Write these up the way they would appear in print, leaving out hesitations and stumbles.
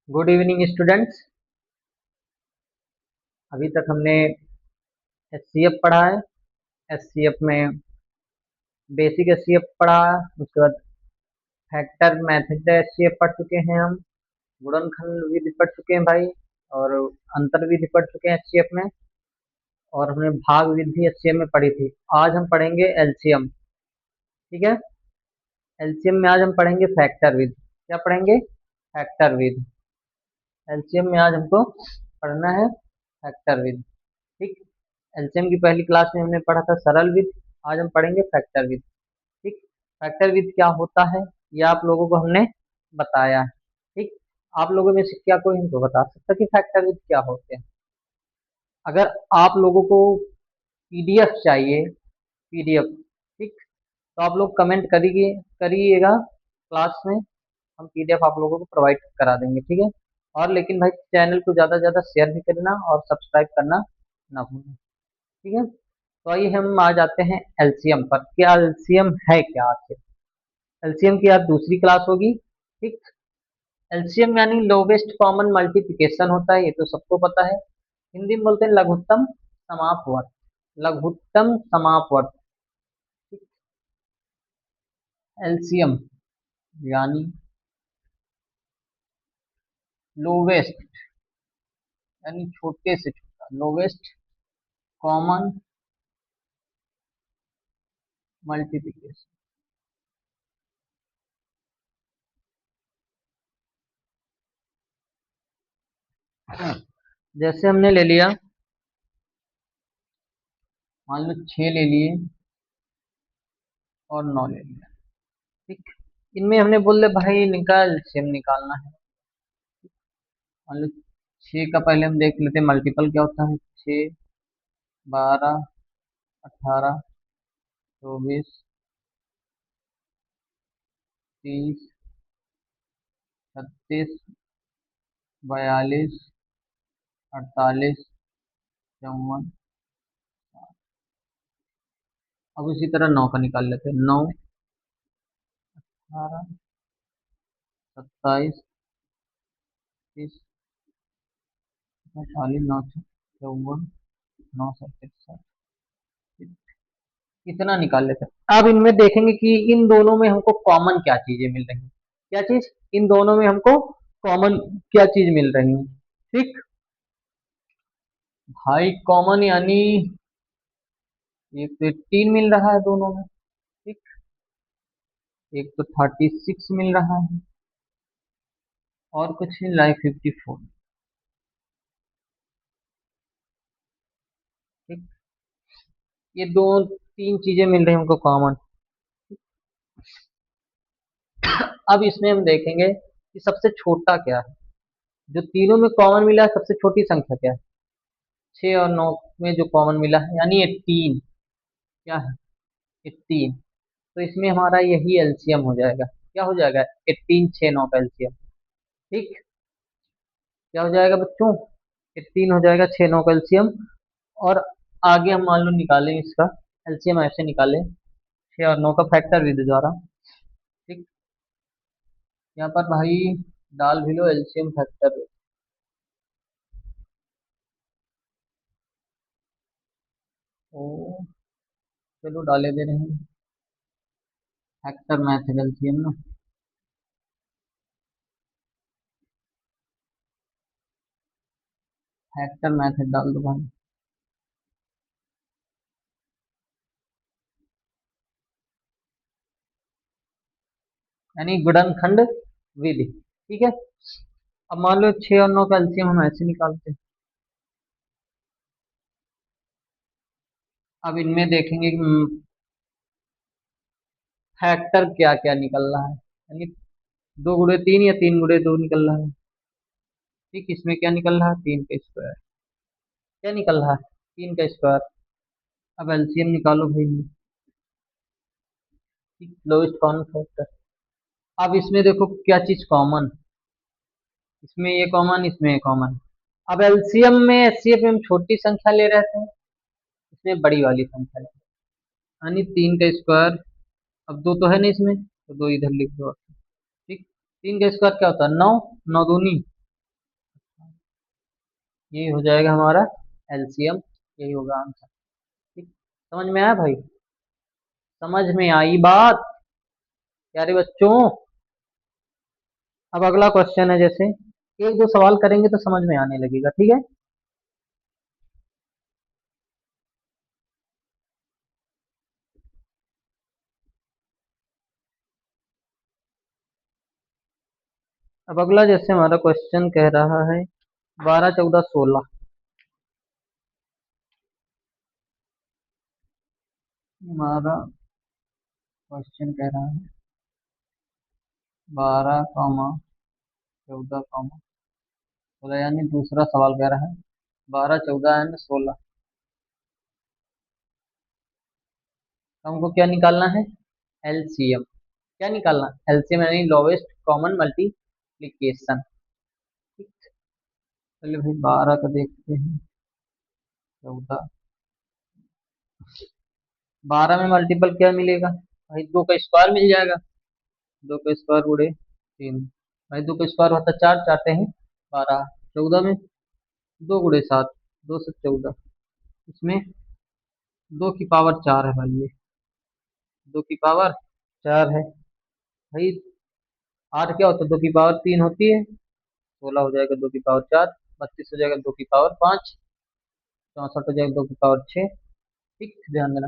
Good evening students. अभी तक हमने एचसीएफ पढ़ा है। एचसीएफ में बेसिक एचसीएफ पढ़ा है, उसके बाद फैक्टर मेथड एचसीएफ पढ़ चुके हैं हम। गुणनखंड विधि पढ़ चुके हैं भाई, और अंतर विधि पढ़ चुके हैं एचसीएफ में, और हमने भाग विधि एचसीएफ में पढ़ी थी। आज हम पढ़ेंगे एलसीएम। ठीक है। एलसीएम में आज हम पढ़ेंगे फैक्टर विधि। क्या पढ़ेंगे? फैक्टर विधि। एलसीएम में आज हमको पढ़ना है फैक्टर विधि। ठीक। एलसीएम की पहली क्लास में हमने पढ़ा था सरल विधि, आज हम पढ़ेंगे फैक्टर विधि। ठीक। फैक्टर विधि क्या होता है ये आप लोगों को हमने बताया है। ठीक। आप लोगों में से क्या कोई हमको बता सकता है कि फैक्टर विधि क्या होते हैं? अगर आप लोगों को पीडीएफ चाहिए, पीडीएफ, ठीक, तो आप लोग कमेंट करिए करिएगा क्लास में, हम पीडीएफ आप लोगों को प्रोवाइड करा देंगे। ठीक है। और लेकिन भाई चैनल को ज़्यादा से ज़्यादा शेयर भी करना और सब्सक्राइब करना ना भूलना। ठीक है। तो आइए हम आ जाते हैं एलसीएम पर। क्या एलसीएम है क्या आखिर? एलसीएम की आज दूसरी क्लास होगी। ठीक। एलसीएम यानी लोवेस्ट कॉमन मल्टीप्लिकेशन होता है, ये तो सबको पता है। हिंदी में बोलते हैं लघुत्तम समापवर्त। लघुत्तम समापवर्त। एलसीएम यानी लोवेस्ट, यानी छोटे से छोटा, लोवेस्ट कॉमन मल्टीप्लिकेशन। जैसे हमने ले लिया, मान लो 6 ले लिए और 9 ले लिया। ठीक। इनमें हमने बोल दिया भाई निकाल, एलसीएम निकालना है। मान लो 6 का पहले हम देख लेते हैं मल्टीपल क्या होता है। 6, 12, 18, 24, 30, 36, 42, 48, 54। अब उसी तरह 9 का निकाल लेते हैं। 9, 18, 27, 30, 48, 9, 54, 9, इतना निकाल लेते हैं। अब इनमें देखेंगे कि इन दोनों में हमको कॉमन क्या चीजें मिल रही हैं। क्या चीज? इन दोनों में हमको कॉमन क्या चीज मिल रही है? ठीक। भाई कॉमन यानी एक तो 18 मिल रहा है दोनों में। ठीक। एक तो 36 मिल रहा है, और कुछ मिल रहा है 54। ठीक। ये दो तीन चीजें मिल रही हैं हमको कॉमन। अब इसमें हम देखेंगे कि सबसे छोटा क्या है। जो तीनों में कॉमन मिला है, सबसे छोटी संख्या क्या है? 6 और 9 में जो कॉमन मिला है यानी 18। क्या है? 18। तो इसमें हमारा यही एलसीएम हो जाएगा। क्या हो जाएगा? 18, 6, 9 का एलसीएम। ठीक। क्या हो जाएगा बच्चों? 18 हो जाएगा 6, 9 का एलसीएम। और आगे हम मान लो निकालें इसका एलसीएम, ऐसे निकालें 6 और 9 का फैक्टर विधि द्वारा। ठीक। यहाँ पर भाई डाल भी लो एलसीएम फैक्टर। ओ, चलो डाले दे रहे हैं फैक्टर मैथड एलसीएम ना। फैक्टर मैथड डाल दो भाई। यानी गुणनखंड विधि। ठीक है। अब मान लो 6 और 9 का एलसीएम हम ऐसे निकालते हैं। अब इनमें देखेंगे कि फैक्टर क्या क्या निकल रहा है, यानी 2 गुणे 3 या 3 गुणे 2 निकल रहा है। ठीक। इसमें क्या निकल रहा है? 3 का स्क्वायर। क्या निकल रहा है? 3 का स्क्वायर। अब एलसीएम निकालो भाई। Lowest common factor. अब इसमें देखो क्या चीज कॉमन, इसमें ये कॉमन, इसमें ये कॉमन। अब एलसीएम में एचसीएफ में हम छोटी संख्या ले रहे थे, इसमें बड़ी वाली संख्या ले, यानी 3 का स्क्वायर। अब दो तो है नहीं इसमें, तो 2 इधर लिख दो। ठीक, 3 का स्क्वायर क्या होता है? 9, 9 दूनी, ये हो जाएगा हमारा एलसीएम, यही होगा आंसर। ठीक, समझ में आया भाई? समझ में आई बात प्यारे बच्चों? अब अगला क्वेश्चन है, जैसे एक दो सवाल करेंगे तो समझ में आने लगेगा, ठीक है? अब अगला जैसे हमारा क्वेश्चन कह रहा है 12, 14, 16। हमारा क्वेश्चन कह रहा है 12, 14, 16, यानी दूसरा सवाल कह रहा है 12, 14 एंड 16। हमको क्या निकालना है? एलसीएम। क्या निकालना? एलसीएम यानी लोवेस्ट कॉमन मल्टीप्लीकेशन। चलिए भाई 12 का देखते हैं। 14, 12 में मल्टीपल क्या मिलेगा भाई? 2 का स्क्वायर मिल जाएगा। 2 का स्क्वायर गुड़े 3, भाई 2 का स्क्वायर होता है 4, चारते हैं 12। 14 में 2 गुड़े 7, 2 से 14, इसमें 2 की पावर 4 है भाई, ये 2 की पावर 4 है भाई। 8 क्या होता है? 2 की पावर 3 होती है। 16 हो जाएगा 2 की पावर 4, 32 हो जाएगा 2 की पावर 5, 64 हो जाएगा 2 की पावर 6। ठीक, ध्यान देना।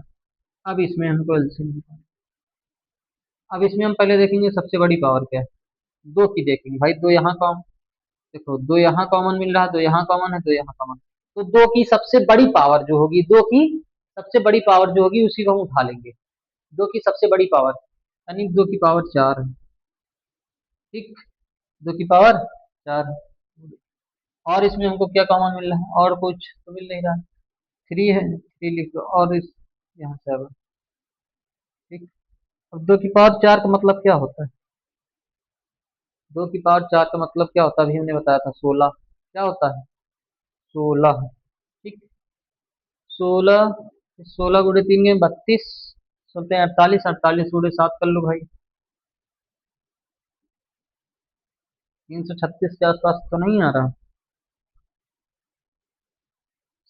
अब इसमें हमको एलसीएम, अब इसमें हम पहले देखेंगे सबसे बड़ी पावर क्या है। 2 की देखेंगे भाई, 2 यहाँ कॉमन, देखो 2 यहाँ कॉमन मिल रहा है, 2 यहाँ कॉमन है, 2 यहाँ कॉमन। तो 2 की सबसे बड़ी पावर जो होगी, 2 की सबसे बड़ी पावर जो होगी उसी को हम उठा लेंगे। 2 की सबसे बड़ी पावर यानी 2 की पावर 4 है। ठीक, 2 की पावर 4 है। और इसमें हमको क्या कॉमन मिल रहा है? और कुछ तो मिल नहीं रहा। 3 है, 3 लिख दो, और इस यहाँ 7। ठीक, अब 2 की पावर 4 का मतलब क्या होता है? 2 की पावर 4 का मतलब क्या होता है? अभी हमने बताया था 16। क्या होता है? 16। ठीक, 16, 16 गुड़े 3 के 32, सोलते हैं 48, 48 गुड़े 7 कर लो भाई, 336 के आसपास तो नहीं आ रहा?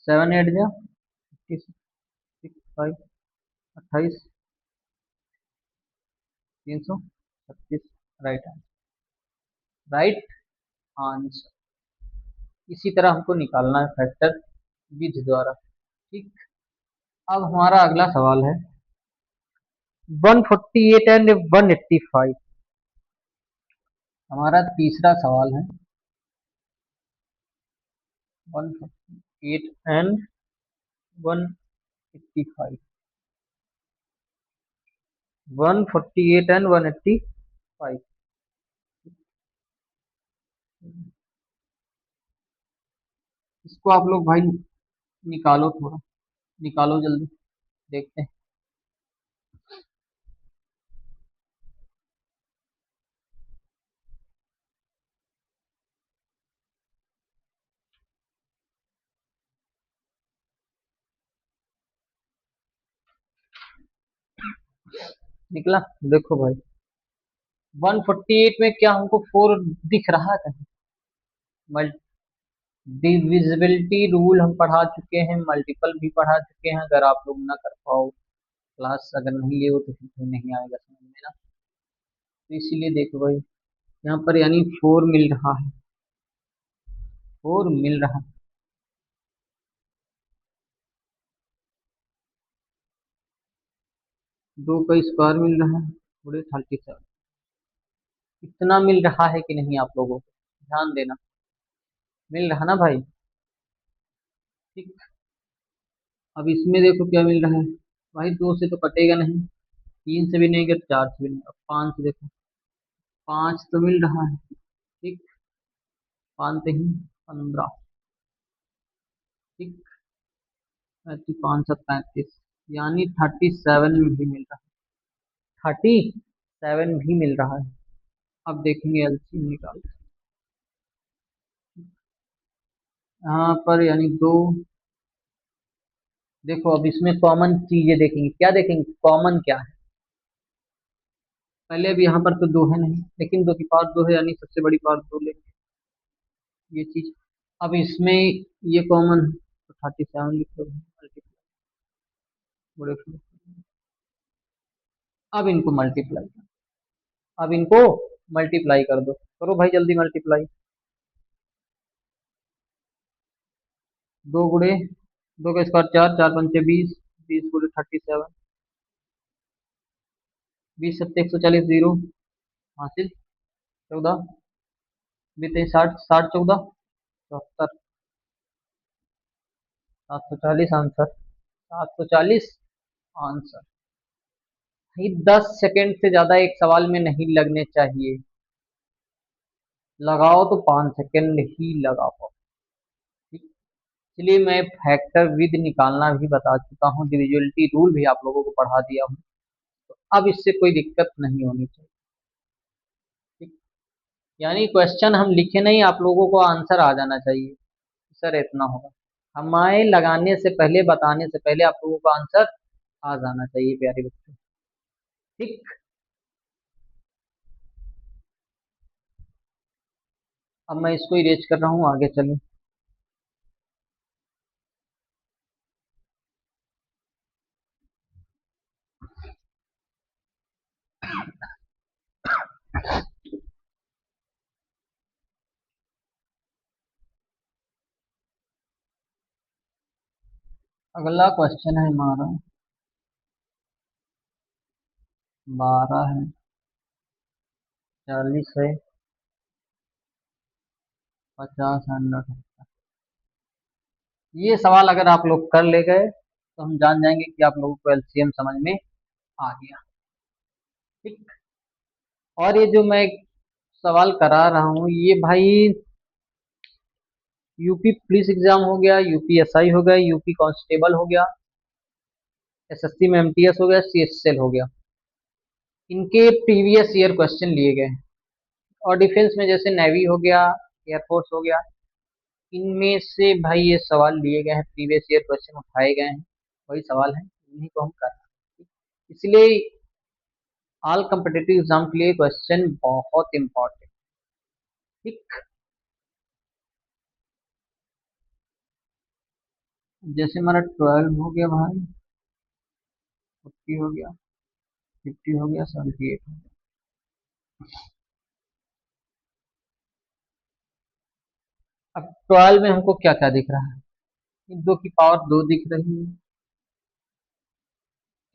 7 8 जा 5, 28, 336, राइट आंसर, राइट आंसर। इसी तरह हमको निकालना है फैक्टर विधि द्वारा। ठीक, अब हमारा अगला सवाल है 148 एंड 185। हमारा तीसरा सवाल है 148 एंड 185। 148 एंड 185। इसको आप लोग भाई निकालो, थोड़ा निकालो जल्दी, देखते हैं। निकला? देखो भाई 148 में क्या हमको 4 दिख रहा है कहीं? डिविजिबिलिटी रूल हम पढ़ा चुके हैं, मल्टीपल भी पढ़ा चुके हैं। अगर आप लोग ना कर पाओ, क्लास अगर नहीं ले हो तो फिर नहीं आएगा समझ में ना। तो इसीलिए देखो भाई, यहाँ पर यानी 4 मिल रहा है, 4 मिल रहा है। 2 का स्क्वायर मिल रहा है, पूरे 37। इतना मिल रहा है कि नहीं आप लोगों को? ध्यान देना, मिल रहा ना भाई? ठीक, अब इसमें देखो क्या मिल रहा है भाई, 2 से तो कटेगा नहीं, 3 से भी नहीं कट, 4 से भी नहीं, अब 5 से देखो, 5 तो मिल रहा है। ठीक, 5 ही 15। ठीक, 5 7 35, यानी 37 में भी मिल रहा है, 37 भी मिल रहा है। अब देखेंगे एलसीएम निकाल, यहाँ पर यानी 2। देखो अब इसमें कॉमन चीजें देखेंगे, क्या देखेंगे? कॉमन क्या है? पहले अभी यहाँ पर तो दो है नहीं, लेकिन दो की पावर दो है, यानी सबसे बड़ी पावर दो लेंगे, ये चीज। अब इसमें ये कॉमन, तो 37 लिख लो मल्टीप्लाई, बड़े फिर। अब इनको मल्टीप्लाई, अब इनको मल्टीप्लाई कर दो, करो भाई जल्दी मल्टीप्लाई। दो गुड़े दो का स्क्वायर चार, चार पंचे बीस, बीस गुड़े 37, 20 सत्ते 140, जीरो हासिल। 14 बीते 60, 60 14 74, 740 आंसर, 740 आंसर। ये 10 सेकेंड से ज्यादा एक सवाल में नहीं लगने चाहिए, लगाओ तो 5 सेकेंड ही लगा पाओ, ठीक। इसलिए मैं फैक्टर विद निकालना भी बता चुका हूँ, डिविजिबिलिटी रूल भी आप लोगों को पढ़ा दिया हूँ, तो अब इससे कोई दिक्कत नहीं होनी चाहिए, ठीक। यानी क्वेश्चन हम लिखे नहीं, आप लोगों को आंसर आ जाना चाहिए, सर इतना होगा। हमारे लगाने से पहले, बताने से पहले आप लोगों को आंसर आ जाना चाहिए प्यारे बच्चों, ठीक। अब मैं इसको इरेज कर रहा हूँ, आगे चलें। अगला क्वेश्चन है हमारा, 12 है, 40 है, 50 है, 100 है। ये सवाल अगर आप लोग कर ले गए तो हम जान जाएंगे कि आप लोगों को एलसीएम समझ में आ गया, ठीक। और ये जो मैं सवाल करा रहा हूँ, ये भाई यूपी पुलिस एग्जाम हो गया, यूपीएसआई हो गया, यूपी कांस्टेबल हो गया, एसएससी में एमटीएस हो गया, सीएचएसएल हो गया, इनके प्रीवियस ईयर क्वेश्चन लिए गए हैं। और डिफेंस में जैसे नेवी हो गया, एयरफोर्स हो गया, इनमें से भाई ये सवाल लिए गए हैं, प्रीवियस ईयर क्वेश्चन उठाए गए हैं, वही सवाल है, इन्हीं को हम कर रहे हैं। इसलिए ऑल कम्पिटिटिव एग्जाम के लिए क्वेश्चन बहुत इंपॉर्टेंट, ठीक। जैसे हमारा 12 हो गया भाई, 40 हो गया, 50 हो गया, 78 हो गया। अब 12 में हमको क्या क्या दिख रहा है, दो की पावर दो दिख रही है,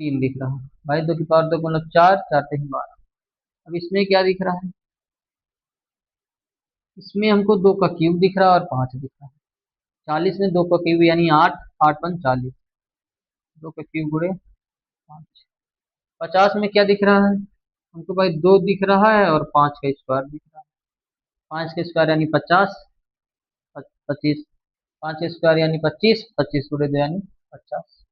तीन दिख रहा है भाई, दो की पावर दो मतलब चार, चार तीन 12। अब इसमें क्या दिख रहा है, इसमें हमको दो का क्यूब दिख रहा है और पांच दिख रहा है। 40 में दो का क्यूब यानी आठ, आठ पन 40, दो का क्यूब गुणे पाँच। 50 में क्या दिख रहा है हमको भाई, दो दिख रहा है और पांच का स्क्वायर दिख रहा है, पांच का स्क्वायर यानी 50, 25, पांच का स्क्वायर यानी 25, 25 गुणे दो यानी 50।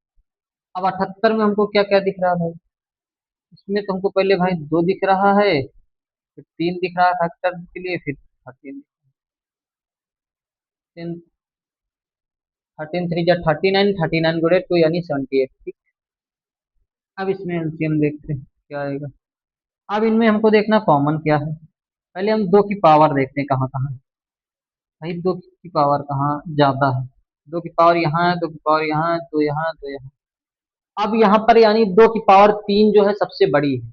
अब 78 में हमको क्या क्या दिख रहा है भाई, इसमें तो हमको पहले भाई दो दिख रहा है, फिर तीन दिख रहा है फैक्टर के लिए, फिर 13, 13 3 जा 39, 39 गुणे टू यानी 78, ठीक। अब इसमें एलसीएम देखते हैं क्या आएगा। अब इनमें हमको देखना कॉमन क्या है, पहले हम दो की पावर देखते हैं कहाँ कहाँ है। भाई दो की पावर कहाँ ज्यादा है, दो की पावर यहाँ है, दो की पावर यहाँ है, दो यहाँ, दो यहाँ। अब यहाँ पर यानी दो की पावर तीन जो है सबसे बड़ी है,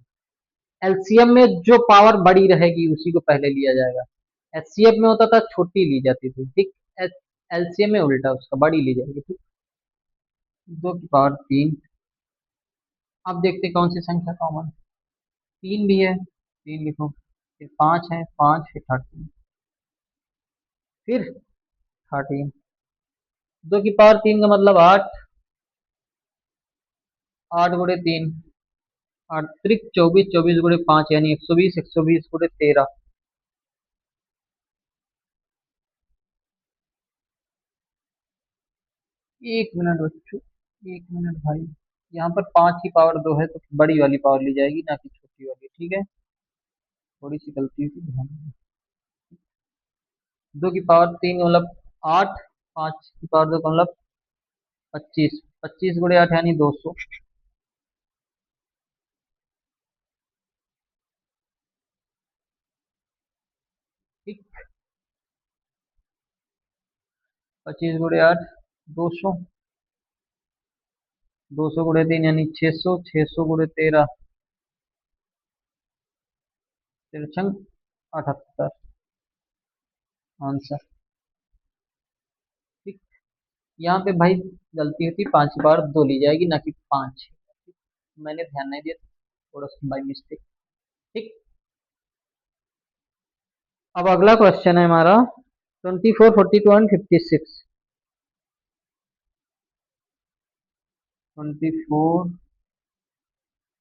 एलसीएम में जो पावर बड़ी रहेगी उसी को पहले लिया जाएगा। एचसीएफ में होता था छोटी ली जाती थी, ठीक। एलसीएम में उल्टा, उसका बड़ी ली जाएगी, ठीक। दो की पावर तीन। अब देखते हैं कौन सी संख्या कॉमन, तीन भी है, तीन लिखो, फिर पांच है, पांच, फिर 13, फिर 13। दो की पावर तीन का मतलब आठ, आठ गुणे तीन, आठ त्रिक 24, 24 गुणे पांच यानी 120, 120 गुणे 13। एक मिनट बच्चों, एक मिनट भाई, यहाँ पर पांच की पावर दो है तो बड़ी वाली पावर ली जाएगी, ना कि छोटी वाली, ठीक है। थोड़ी सी गलती हुई थी, ध्यान देना। दो की पावर तीन का मतलब आठ, पांच की पावर दो का मतलब 25, 25 गुणे आठ यानी 200। ठीक। 25 × 8 200, 200 × 3 यानी 600, 600 × 13 तिरछंग 78 आंसर। ठीक। यहाँ पे भाई गलती होती, 5 बार 2 ली जाएगी ना कि 5। मैंने ध्यान नहीं दिया, थोड़ा सा बाई मिस्टेक। ठीक। अब अगला क्वेश्चन है हमारा 24, 42 एंड 56। 24,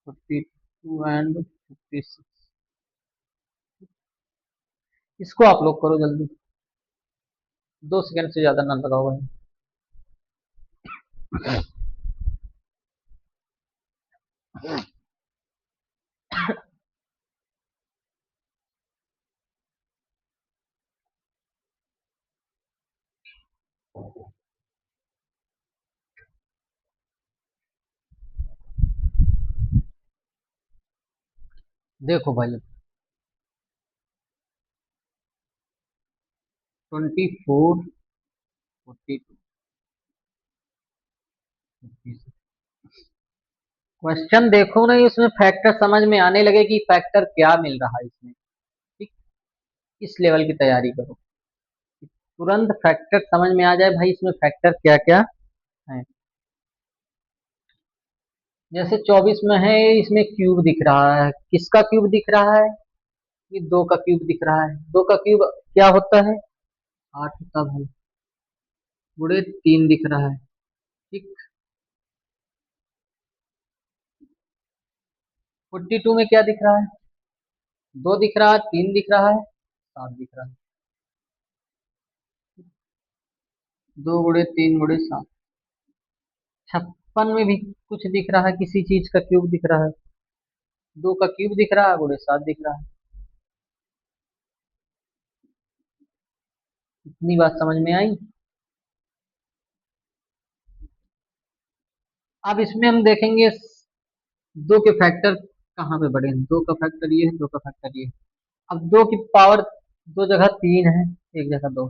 42 एंड 56, इसको आप लोग करो जल्दी, 2 सेकंड से ज्यादा ना लगाओ भाई। देखो भाई, 24, 42, क्वेश्चन देखो नहीं, उसमें फैक्टर समझ में आने लगे कि फैक्टर क्या मिल रहा है इसमें। ठीक। इस लेवल की तैयारी करो, तुरंत फैक्टर समझ में आ जाए भाई, इसमें फैक्टर क्या क्या है। जैसे 24 में है, इसमें क्यूब दिख रहा है, किसका क्यूब दिख रहा है? ये 2 का क्यूब दिख रहा है। 2 का क्यूब क्या होता है? 8 होता है भाई। गुणे 3 दिख रहा है। ठीक। 42 में क्या दिख रहा है? 2 दिख रहा है, 3 दिख रहा है, 7 दिख रहा है। 2 × 3 × 7, 56 में भी कुछ दिख रहा है, किसी चीज का क्यूब दिख रहा है। 2 का क्यूब दिख रहा है, गुणे 7 दिख रहा है। इतनी बात समझ में आई। अब इसमें हम देखेंगे 2 के फैक्टर कहाँ पे बढ़े हैं। 2 का फैक्टर ये है, 2 का फैक्टर ये है। अब 2 की पावर 2 जगह 3 है, एक जगह 2।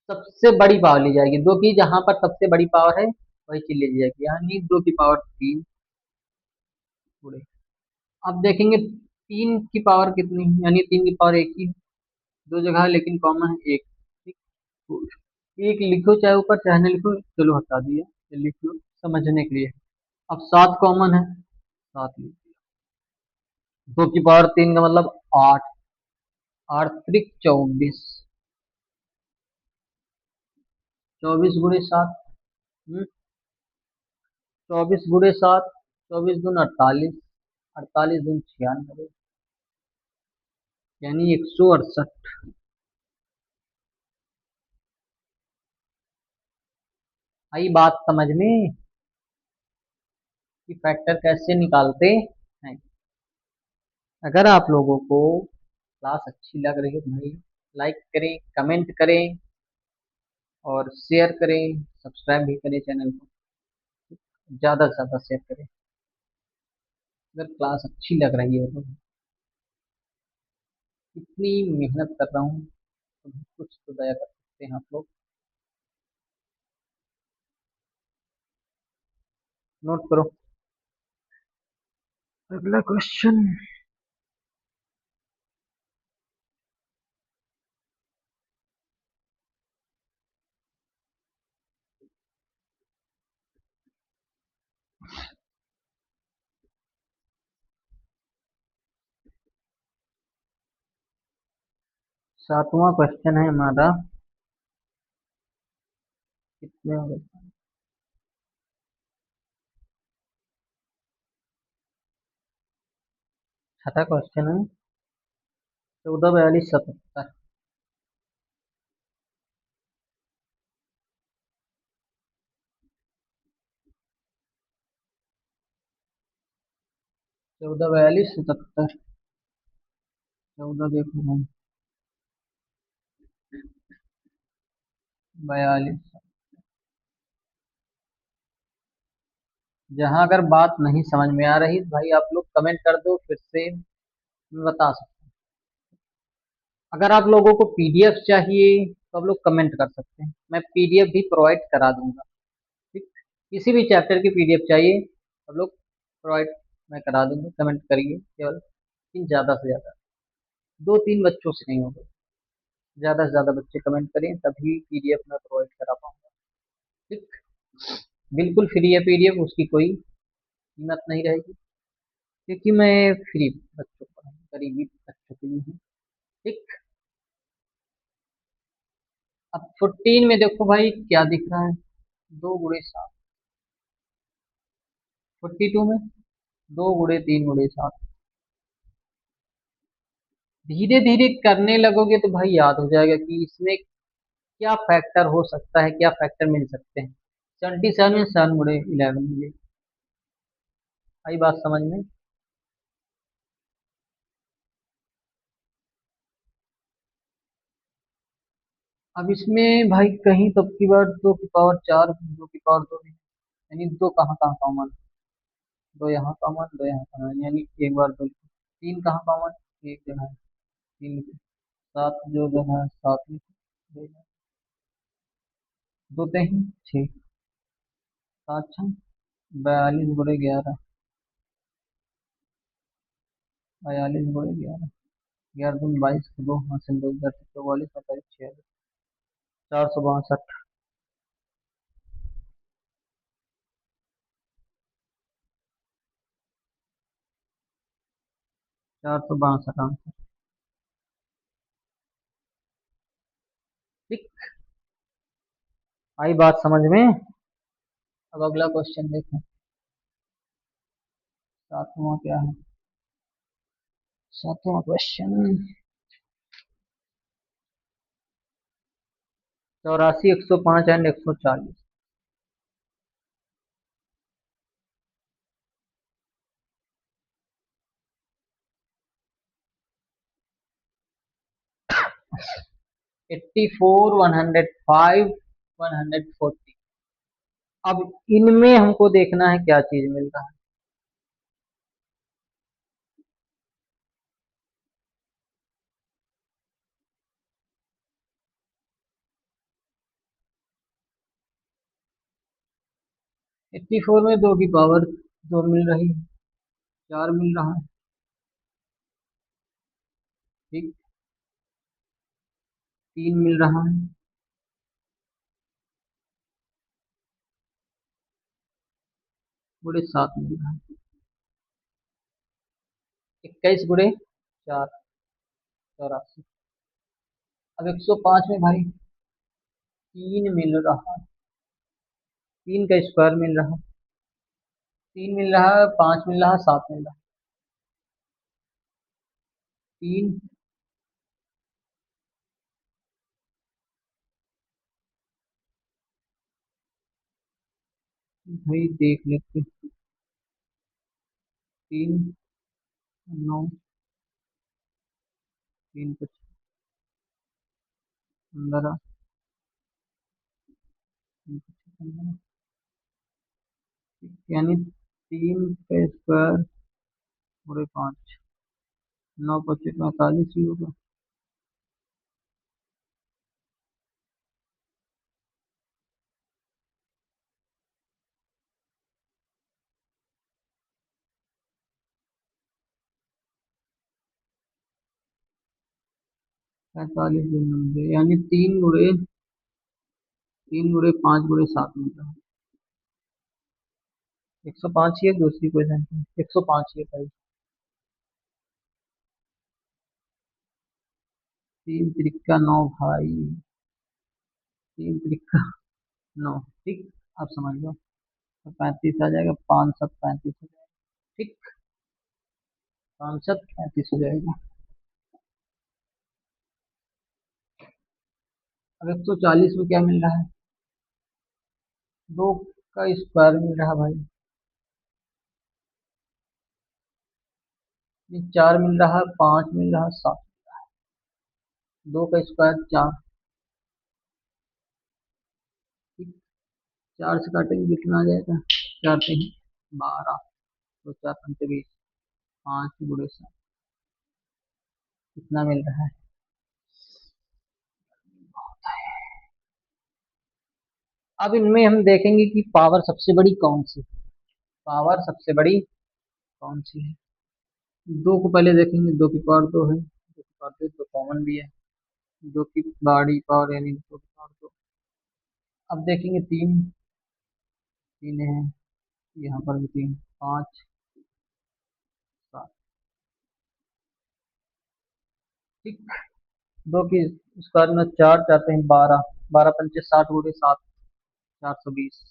सबसे बड़ी पावर ली जाएगी 2 की, जहां पर सबसे बड़ी पावर है वही चीज ली जाएगी, यानी 2 की पावर 3 पूरे। अब देखेंगे 3 की पावर कितनी है, यानी 3 की पावर 1 ही है। 2 जगह है लेकिन कॉमन है 1। ठीक। तो 1 लिखो चाहे ऊपर चाहे न लिखो, चलो हटा दिया, ये लिख लो समझने के लिए। अब 7 कॉमन है, 7 लिख दिया। 2 की पावर 3 का मतलब 8, 8 त्रिक 24, 24 × 7। 24 × 7, 24 दूनी 48, 48 दूनी 96, यानी 168। आई बात समझ में कि फैक्टर कैसे निकालते हैं। अगर आप लोगों को क्लास अच्छी लग रही है तो भाई लाइक करें, कमेंट करें और शेयर करें, सब्सक्राइब भी करें चैनल को, ज़्यादा से ज़्यादा शेयर करें। अगर क्लास अच्छी लग रही है तो, इतनी मेहनत कर रहा हूँ तो कुछ तो दया कर सकते हैं आप लोग। नोट करो अगला क्वेश्चन। 7वां क्वेश्चन है हमारा, कितने हो गए? 6वां क्वेश्चन है 14, 42, 77। 14, 42, 77। 14 देखो हम, 42। जहां अगर बात नहीं समझ में आ रही तो भाई आप लोग कमेंट कर दो, फिर से मैं बता सकता अगर आप लोगों को पीडीएफ चाहिए तो आप लोग कमेंट कर सकते हैं, मैं पीडीएफ भी प्रोवाइड करा दूंगा। ठीक, किसी भी चैप्टर की पीडीएफ चाहिए आप लोग प्रोवाइड मैं करा दूंगा, कमेंट करिए केवल। लेकिन ज़्यादा से ज़्यादा 2-3 बच्चों से नहीं होगा, ज़्यादा से ज़्यादा बच्चे कमेंट करें तभी पीडीएफ मैं प्रोवाइड करा पाऊंगा। ठीक, बिल्कुल फ्री है पीडीएफ, उसकी कोई कीमत नहीं रहेगी, क्योंकि मैं फ्री बच्चों का गरीबी बच्चों के लिए हूँ। ठीक, अब 14 में देखो भाई क्या दिख रहा है, 2 गुणे 7। 42 में 2 गुणे 3 गुणे 7। धीरे धीरे करने लगोगे तो भाई याद हो जाएगा कि इसमें क्या फैक्टर हो सकता है, क्या फैक्टर मिल सकते हैं। 77 में 7 गुणे 11 मिले। आई बात समझ में। अब इसमें भाई कहीं तो की बार 2 की पावर 4, 2 की पावर 2 भी, यानी दो कहाँ कहाँ कॉमन, दो यहाँ कॉमन, दो यहाँ कॉमन, यानी एक बार दो। 3 कहाँ कॉमन, एक जगह है, 3 7 जो जगह है 7 में, दो तीन 6, 7 42 गुणे 11, 42 गुणे 11, 11 दूनी 22, दो हासिल, 2 घर 44, 45, 46, 462। 462 आंसर। ठीक, आई बात समझ में। अब अगला क्वेश्चन देखें, सातवां क्या है, सातवां क्वेश्चन। 84, 105 एंड 140। 84, 105, 140। अब इनमें हमको देखना है क्या चीज मिल रहा है। 84 में 2 की पावर 2 मिल रही है, 4 मिल रहा है। ठीक, 3 मिल रहा है, गुणे 7 मिल रहा है। 21 गुणे 4, 84। अब 105 में भाई 3 मिल रहा है, 3 का स्क्वायर मिल रहा है, 3 मिल रहा है, 5 मिल रहा है, 7 मिल रहा है। 3 भाई देख लेते हैं। 3 9, 3 5 15, 3 5 15, यानी 3 का स्क्वायर गुणे 5, 9 25 45 ही होगा। 45 2 90, यानी 3 गुणे 5 गुणे 7 मिल रहा है। 105 ही है, दूसरी कोई संख्या 105 ही है भाई। 3 त्रिका 9 भाई, 3 त्रिका 9। ठीक, आप समझ लो, तो 35 आ जाएगा, 5 7 35 हो जाएगा। ठीक, 5 7 35 हो जाएगा। अब 140 में क्या मिल रहा है, 2 का स्क्वायर मिल रहा है भाई, ये 4 मिल रहा है, 5 मिल रहा है, 7। 2 का स्क्वायर 4। ठीक, 4 से काटेंगे कितना आ जाएगा, 4 3 12, 2 4 5 20, 5 गुणे 7 कितना मिल रहा है, अब इनमें हम देखेंगे कि पावर सबसे बड़ी कौन सी, पावर सबसे बड़ी कौन सी है। दो को पहले देखेंगे, दो की पावर दो है, दो की पावर दो, दो कॉमन भी है, दो की बड़ी पावर यानी दो की पावर दो। अब देखेंगे तीन, तीन है, यहाँ पर भी तीन, पाँच, सात। ठीक। दो की स्क्वायर में चार चाहते हैं बारह, बारह पंचे साठ गुणे सात, 420।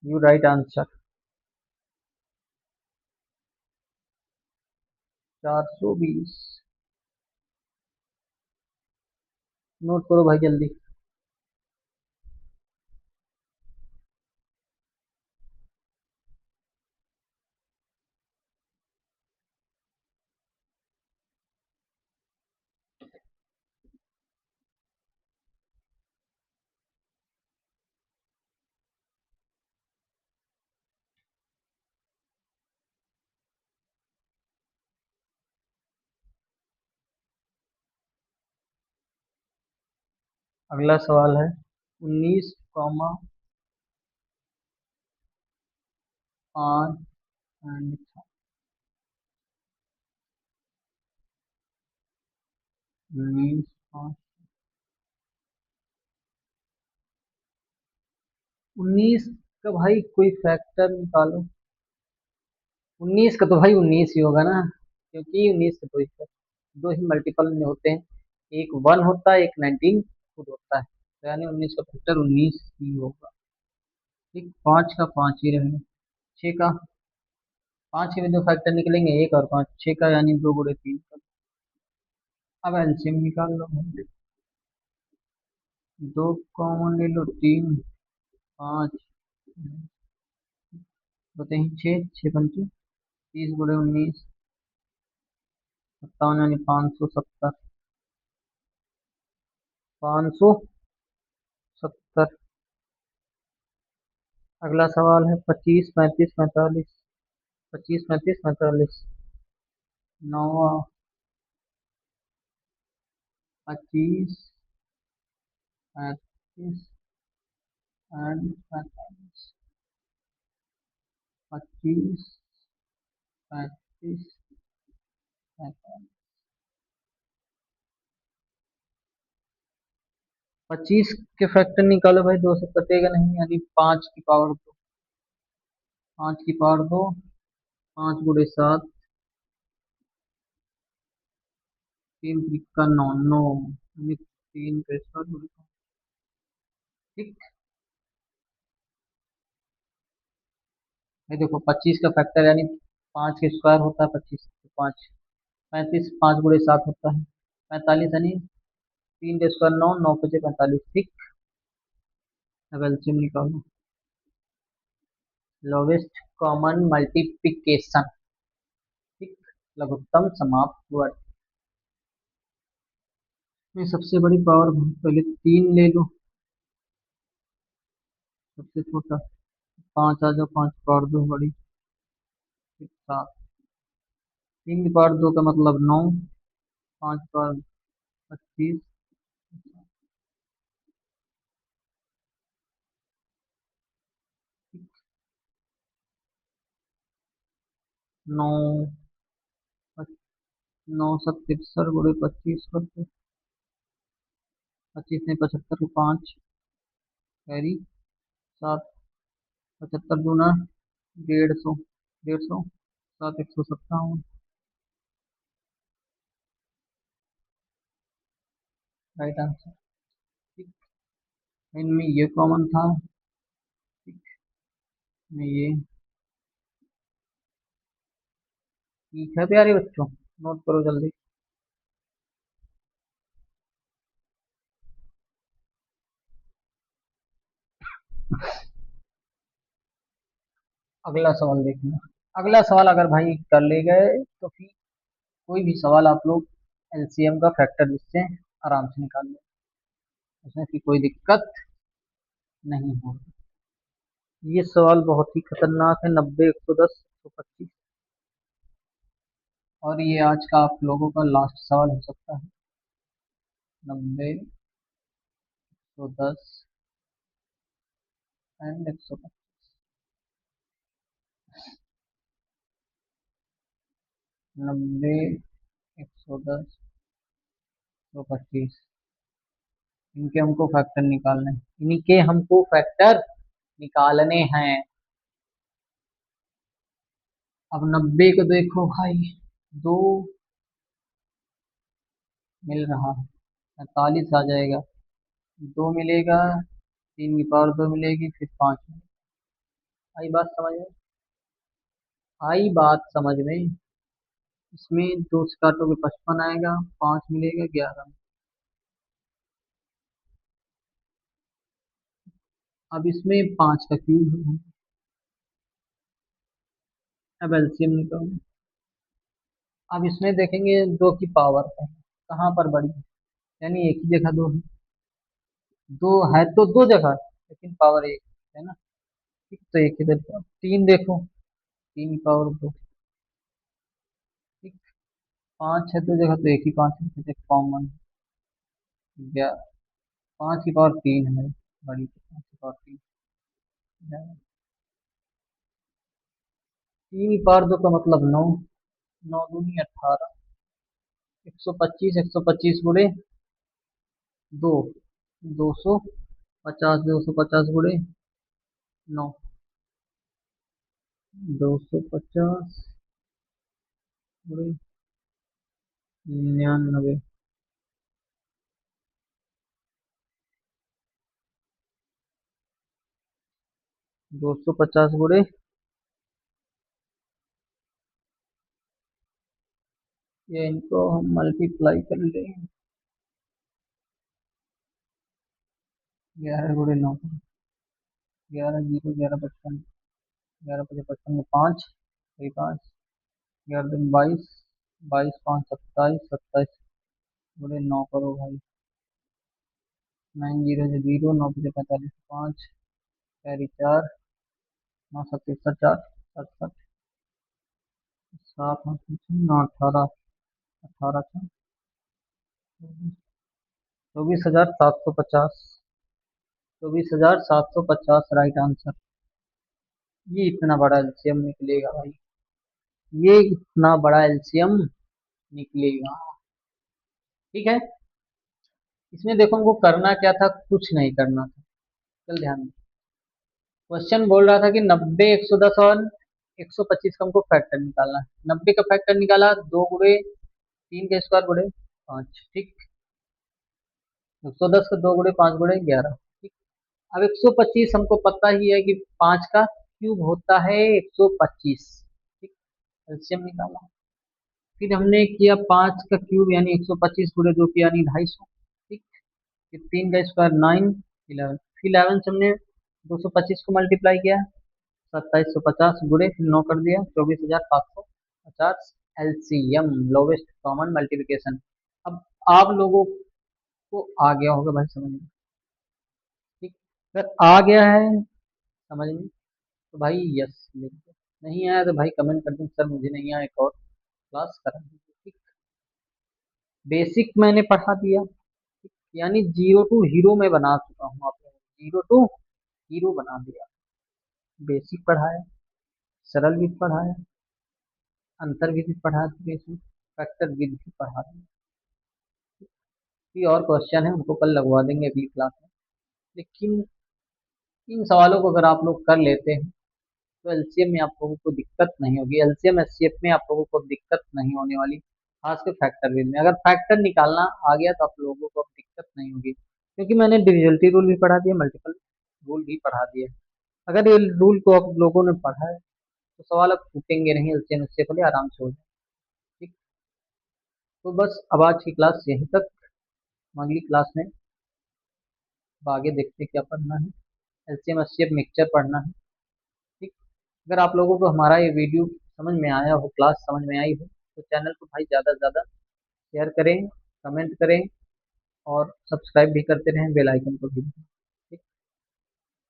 You right answer, 420। नोट करो भाई जल्दी। अगला सवाल है 19, 5 एंड 19, 5। 19 का भाई कोई फैक्टर निकालो। 19 का तो भाई 19 ही होगा ना, क्योंकि 19 का दो ही मल्टीपल में होते हैं, एक 1 होता है, एक 19 खुद होता है, तो यानी 19 का फैक्टर 19 ही होगा। ठीक, 5 का 5 ही रहेगा। 6 का, 5 के भी दो फैक्टर निकलेंगे, एक और 5, 6 का यानी 2 गुणे 3 का। अब एलसीएम निकाल लो, दो कॉमन ले लो, 3, 5 होते हैं, 6, 6 पंचे 30 गुणे 19, 57 यानी 570, 570। अगला सवाल है 25, 35, 45। 25, 35, 45। नौ, 25, 35 एंड 45। 25, 35, 45। 25 के फैक्टर निकालो भाई, दो से कटेगा नहीं, यानी 5 की पावर 2, 5 की पावर 2, 5 गुणे 7, 3 3 का 9, 9 यानी 3 का 7 गुणे 5। ठीक है, देखो 25 का फैक्टर यानी 5 के स्क्वायर होता है 25, तो 5, 35, 5 गुणे 7 होता है 45, यानी 3 का स्क्वायर 9, 9 5 45। ठीक। अब एलसीएम निकालो, लोवेस्ट कॉमन मल्टीप्लिकेशन। ठीक, लघुत्तम समाप्त वर्ग में सबसे बड़ी पावर, पहले 3 ले लो, सबसे छोटा 5 आ जाओ, 5 की पावर 2 बड़ी, फिर 7, 3 की पावर 2 का मतलब 9, 5 की पावर 25, 9, 9 7 तिरसठ गुणे 25 करके, 25 ने 75 को 5 कैरी, 7, 75 दूना 150, 150, 7 157। Right answer. ठीक, इनमें ये कॉमन था। ठीक, में ये। ठीक है प्यारे बच्चों, नोट करो जल्दी। अगला सवाल देखना। अगला सवाल अगर भाई कर ले गए तो फिर कोई भी सवाल आप लोग एलसीएम का फैक्टर जिससे आराम से निकाल लें, उसमें फिर कोई दिक्कत नहीं होगी। ये सवाल बहुत ही खतरनाक है, 90, 110, 125। और ये आज का आप लोगों का लास्ट सवाल हो सकता है। 90, 110 एंड 125। 90, 110, 125, इनके हमको फैक्टर निकालने हैं। इनके हमको फैक्टर निकालने हैं। अब 90 को देखो भाई, दो मिल रहा है, 45 आ जाएगा, दो मिलेगा, 3 की पावर 2 मिलेगी, फिर 5 मिलेगा। आई बात समझ में? आई बात समझ में? इसमें दो से काटोगे 55 आएगा, 5 मिलेगा 11। अब इसमें 5 का क्यूब है। अब एलसीएम निकालो। अब इसमें देखेंगे दो की पावर है कहाँ पर बड़ी है, यानी एक ही जगह दो है। दो है तो दो जगह, लेकिन पावर एक है ना। ठीक, तो एक इधर का। तीन देखो, 3 की पावर 2। ठीक, 5 है दो जगह, तो एक ही 5 है, कॉमन। 5 की पावर 3 है बड़ी, तो 5 की पावर 3। 3 की पावर 2 का मतलब 9, 9 दूनी 18, 125, 125 गुणे 2, 250, 250 गुणे 9, 250 गुणे 99, 250 गुणे, ये इनको हम मल्टीप्लाई कर लें। 11 गुणे 9, 11 0 11 55, 11 5 55 में 5, वही 5, 11 दूनी 22, 22 5 27, 27 गुणे 9 करो भाई, 9 0 0, 9 5 45, 5 4, 9 7 4, 67, 7 9 18, 18 24,750, 24,750 राइट आंसर। ये इतना बड़ा एलसीएम निकलेगा भाई, ये इतना बड़ा एलसीएम निकलेगा। ठीक है, इसमें देखो हमको करना क्या था, कुछ नहीं करना था। चल ध्यान दे, क्वेश्चन बोल रहा था कि 90, 110 और 125 का हमको फैक्टर निकालना है। 90 का फैक्टर निकाला, 2 गुणे 3 का स्क्वायर गुणे 5। ठीक, 110 का 2 गुणे 5 गुणे 11। ठीक, अब 125 हमको पता ही है कि 5 का क्यूब होता है 125। ठीक, एलसीएम निकाला, फिर हमने किया 5 का क्यूब यानी 125 गुणे 2 की यानी 250। ठीक, फिर 3 का स्क्वायर 9, 11, फिर 11 से हमने 225 को मल्टीप्लाई किया, 2750 गुणे फिर 9 कर दिया, 24,750 एलसीएम, लोवेस्ट कॉमन मल्टीप्लिकेशन। अब आप लोगों को आ गया होगा भाई समझ में। ठीक, अगर आ गया है समझ में तो भाई यस लिख दो, नहीं आया तो भाई कमेंट कर दो सर मुझे नहीं आया, एक और क्लास करा दीजिए। ठीक, बेसिक मैंने पढ़ा दिया, यानी जीरो टू हीरो में बना चुका हूँ, आप लोगों को जीरो टू हीरो बना दिया। बेसिक पढ़ाया, सरल भी पढ़ाया, अंतर विधि पढ़ा दी, इसमें फैक्टर विधि भी पढ़ा दी। ये और क्वेश्चन है उनको कल लगवा देंगे अगली क्लास में। लेकिन इन सवालों को अगर आप लोग कर लेते हैं तो एलसीएम में आप लोगों को दिक्कत नहीं होगी, एलसीएम एचसीएफ में आप लोगों को दिक्कत नहीं होने वाली। खासकर फैक्टर विधि में अगर फैक्टर निकालना आ गया तो आप लोगों को अब दिक्कत नहीं होगी, क्योंकि मैंने डिविजिबिलिटी रूल भी पढ़ा दिया, मल्टीपल रूल भी पढ़ा दिया। अगर ये रूल को आप लोगों ने पढ़ा है तो सवाल अब छूटेंगे नहीं, एलसीएम एचसीएफ वाले आराम से हो जाए। ठीक, तो बस अब आज की क्लास यहीं तक, हम अगली क्लास में अब आगे देखते हैं क्या पढ़ना है, एलसीएम एचसीएफ मिक्सचर पढ़ना है। ठीक, अगर आप लोगों को हमारा ये वीडियो समझ में आया हो, क्लास समझ में आई हो, तो चैनल को भाई ज़्यादा से ज़्यादा शेयर करें, कमेंट करें और सब्सक्राइब भी करते रहें, बेल आइकन को भी दबाएं। ठीक,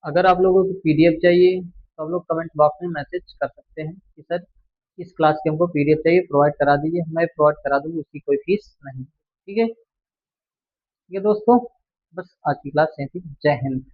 अगर आप लोगों को पीडीएफ चाहिए तो आप लोग कमेंट बॉक्स में मैसेज कर सकते हैं कि सर इस क्लास के हमको पीडीएफ चाहिए, प्रोवाइड करा दीजिए, मैं प्रोवाइड करा दूंगी, उसकी कोई फीस नहीं। ठीक है, ठीक है दोस्तों, बस आज की क्लास यहीं थी। जय हिंद।